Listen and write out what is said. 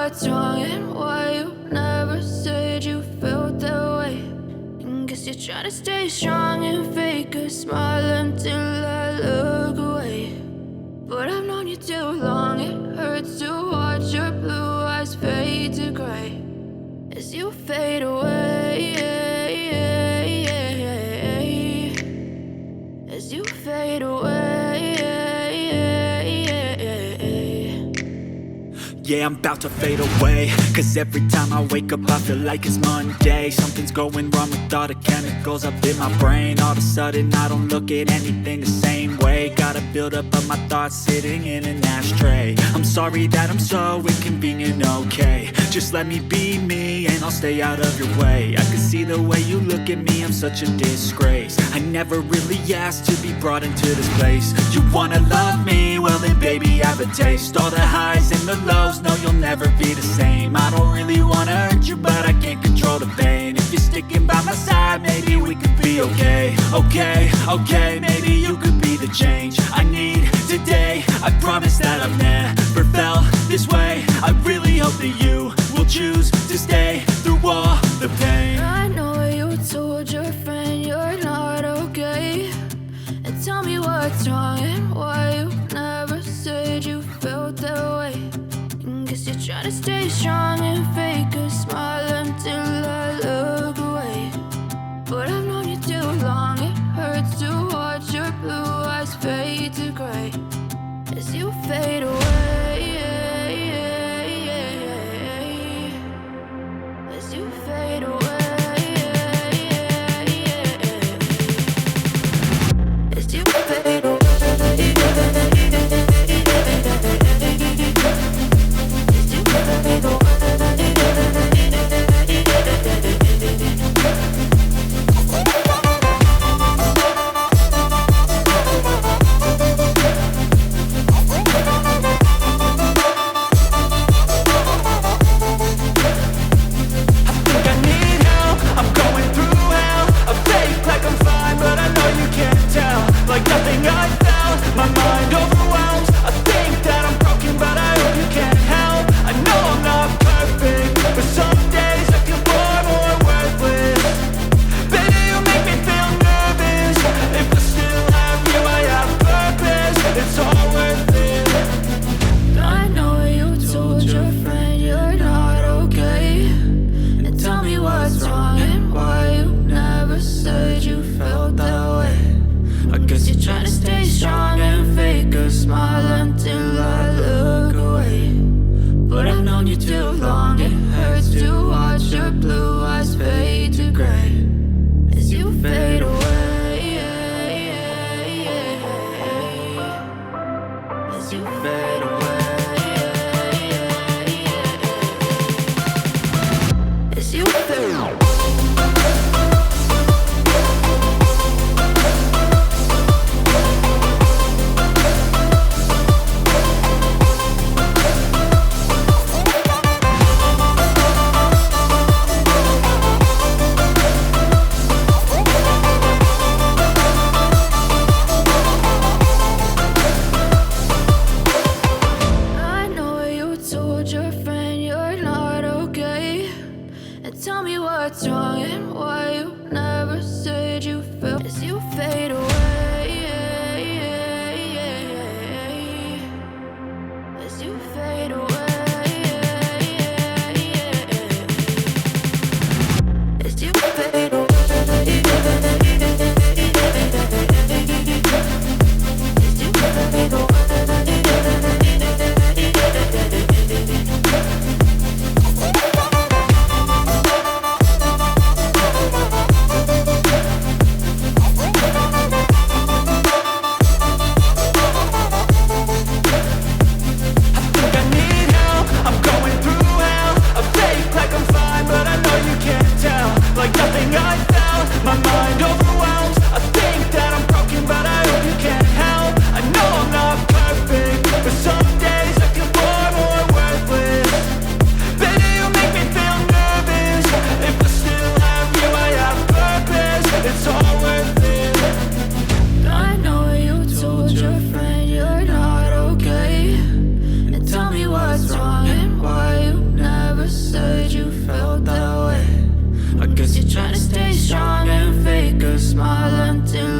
what's wrong and why you never said you felt that way. And guess you're trying to stay strong and fake a smile until I look away. But I've known you too long, it hurts to watch your blue eyes fade to gray as you fade away, as you fade away. Yeah, I'm about to fade away, cause every time I wake up I feel like it's Monday. Something's going wrong with all the chemicals up in my brain. All of a sudden I don't look at anything the same way. Got a build up of my thoughts sitting in an ashtray. I'm sorry that I'm so inconvenient, okay. Just let me be me and I'll stay out of your way. I can see the way you look at me, I'm such a disgrace. I never really asked to be brought into this place. You wanna love me? Well then baby, have a taste. All the highs and the lows, no, you'll never be the same. I don't really wanna hurt you, but I can't control the pain. If you're sticking by my side, maybe we could be okay. Okay, maybe you could be the change I need today. I promise that I've never felt this way. I really hope that you will choose to stay through all the pain. I know you told your friend you're not okay, and tell me what's wrong and why you never said you felt that way. And guess you're trying to stay strong and fake a smile until I look away. But I've known you too long, it hurts to watch your blue eyes fade to gray as you fade away, as you fade away. As you fade away. smile until